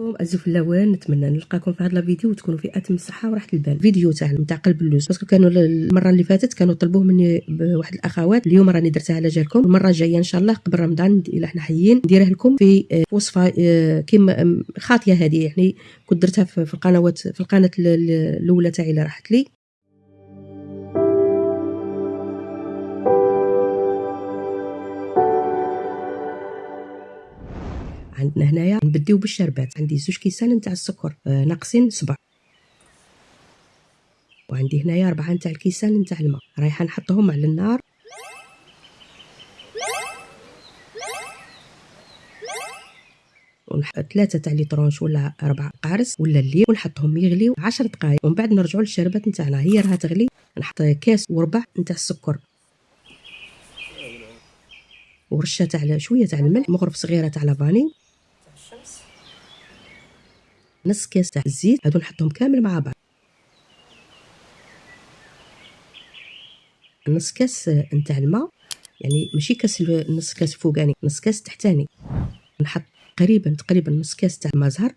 ازف اللوان. نتمنى نلقاكم في هذا الفيديو وتكونوا في اتم الصحه وراحه البال. الفيديو تاع قلب اللوز باسكو كانوا المره اللي فاتت كانوا طلبوه مني بواحد الاخوات. اليوم راني درتها على جالكم. المره الجايه ان شاء الله قبل رمضان الا احنا حيين نديرها لكم في وصفه كيما خاطيه. هذه يعني كنت درتها في القنوات، في القناه الاولى تاعي اللي راحت لي. عندنا هنايا نبديو بالشربات. عندي 2 كيسان نتاع السكر ناقصين 7، وعندي هنايا 4 نتاع الكيسان نتاع الماء. رايحه نحطهم على النار ونحط 3 تاع ليطرونش ولا 4 قارص ولا الليل ونحطهم يغليو 10 دقائق، ومن بعد نرجعوا للشربات نتاعنا. هي راها تغلي، نحط كاس وربع نتاع السكر ورشه تاع شويه تاع الملح، مغرف صغيره تاع لافاني، نص كاس تاع الزيت. هادو نحطهم كامل مع بعض. نص كاس نتاع الماء، يعني ماشي كاس نص كاس فوقاني، نص كاس تحتاني. نحط تقريبا نص كاس تاع الماء زهر،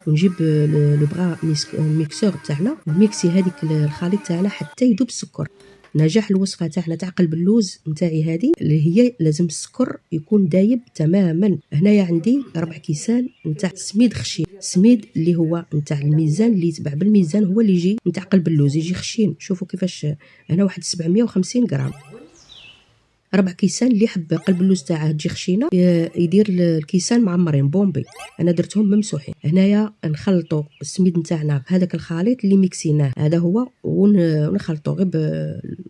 ونجيب لو بغا ميكسور تاعنا نميكسي هذيك الخليط تاعنا حتى يذوب السكر. نجاح الوصفه تاعنا تاع قلب اللوز نتاعي هذه اللي هي لازم السكر يكون دايب تماما. هنايا عندي 4 كيسان نتاع سميد خشين، سميد اللي هو نتاع الميزان، اللي يتبع بالميزان هو اللي يجي نتاع قلب اللوز، يجي خشين. شوفوا كيفاش هنا واحد 750 غرام. 4 كيسان. اللي يحب قلب اللوز تاعه تجي خشينه يدير الكيسان معمرين بومبي، انا درتهم ممسوحين. هنايا نخلطوا السميد نتاعنا بهذاك الخليط اللي ميكسيناه، هذا هو، ونخلطوا غير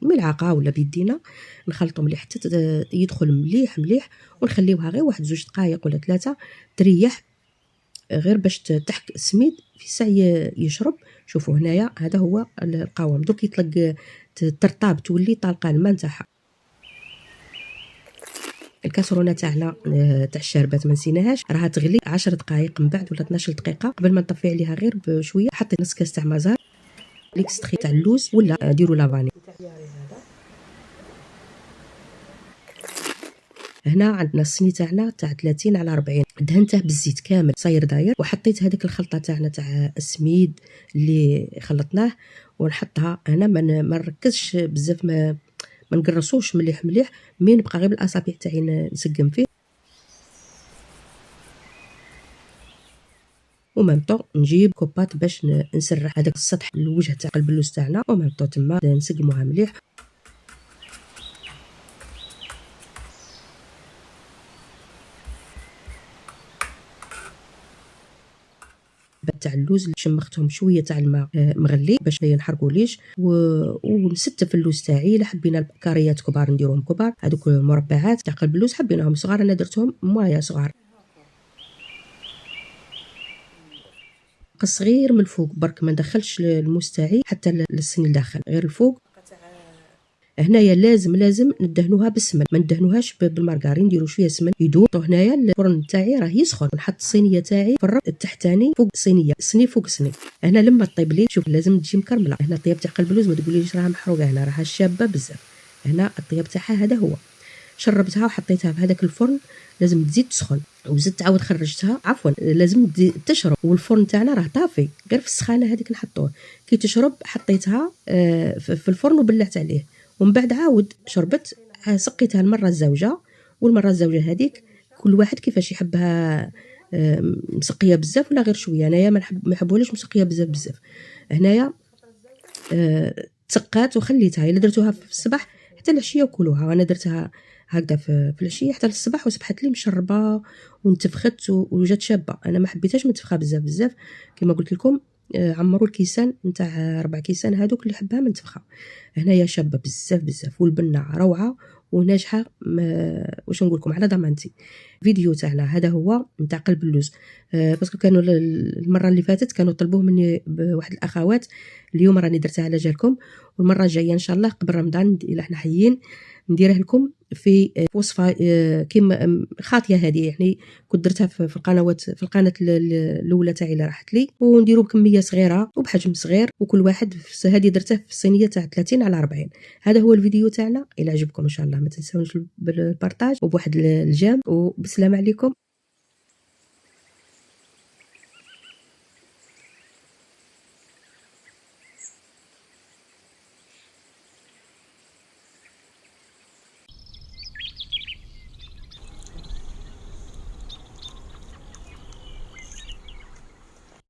بملعقه ولا بيدينا، نخلطوا مليح حتى يدخل مليح مليح، ونخليوها غير واحد 2 دقائق ولا 3 تريح، غير باش تحك السميد في ساعه يشرب. شوفوا هنايا هذا هو القوام. دوك يطلق ترطاب، تولي طالقه الماء نتاعها. الكاسرونه تاعنا تاع الشربات ما نسيناهاش، راها تغلي 10 دقائق من بعد ولا 12 دقيقه. قبل ما نطفي عليها غير بشويه حطي نص كاس تاع مازال ليكستري تاع اللوز ولا ديروا لافاني. هنا عندنا الصني تاعنا تاع 30 على 40 دهنته بالزيت كامل صاير داير، وحطيت هذيك الخلطه تاعنا تاع السميد اللي خلطناه ونحطها هنا. ما نركزش بزاف، ما نقرصوش مليح مليح، مين نبقى غير بالاصابع تاعي نسقم فيه. ومامطو نجيب كوبات باش نسرح هذاك السطح الوجه تاع قلب اللوز تاعنا، ومامطو تما نسقموها مليح. تاع اللوز شمختهم شويه تاع الماء مغلي باش ما ينحرقوليش، ونستف اللوز تاعي. الا حبينا الكاريات كبار نديروهم كبار، هذوك المربعات تاع قلب اللوز حبيناهم صغار انا درتهم موايا صغار. صغير من الفوق برك، ما ندخلش الموس تاعي حتى للصيني الداخل، غير الفوق. هنايا لازم ندهنوها بالسمن، ما ندهنوهاش بالمارغرين، نديروا شويه سمن يدوب. هنايا الفرن تاعي راه يسخن، نحط الصينيه تاعي في الرف التحتاني فوق الصينيه، صيني فوق صيني. هنا لما طيب لي شوف لازم تجي مكرمله. هنا الطياب تاع قلب اللوز ما تقوليش راها محروقه، هنا راها شابه بزاف. هنا الطياب تاعها هذا هو. شربتها وحطيتها في هذاك الفرن، لازم تزيد تسخن، وزدت تعاود خرجتها، عفوا لازم تشرب، والفرن تاعنا راه طافي، غير في السخانه هذيك نحطوه. كي تشرب حطيتها في الفرن وبلعت عليه، ومن بعد عاود شربت، سقيتها المره الزوجه. والمره الزوجه هذيك كل واحد كيفاش يحبها، مسقيه بزاف ولا غير شويه. انايا ما نحبوهاش مسقيه بزاف. هنايا تسقات وخليتها. الا درتوها في الصباح حتى العشيه وكلوها، وانا درتها هكذا في العشيه حتى للصباح، وصبحت لي مشربه وانتفخت وجات شابه. انا ما حبيتهاش منتفخه بزاف كما قلت لكم. عمروا الكيسان نتاع 4 كيسان هذوك اللي حبها منتفخه. هنايا شابه بزاف، والبنه روعه وناجحه، واش نقول لكم على ضمانتي. فيديو تاعنا هذا هو نتاع قلب اللوز. باسكو كانوا المره اللي فاتت كانوا طلبوه مني بواحد الاخوات. اليوم راني درتها على جالكم، والمره الجايه ان شاء الله قبل رمضان الا احنا حيين نديرها لكم في وصفه كيما خاطيه. هذه يعني كنت درتها في القنوات، في القناه الاولى تاعي اللي راحت لي، ونديروا بكميه صغيره وبحجم صغير، وكل واحد هذه درتها في الصينيه تاع 30 على 40. هذا هو الفيديو تاعنا. الى عجبكم ان شاء الله ما تنسونش بالبارطاج وبواحد الجام، وبسلام عليكم.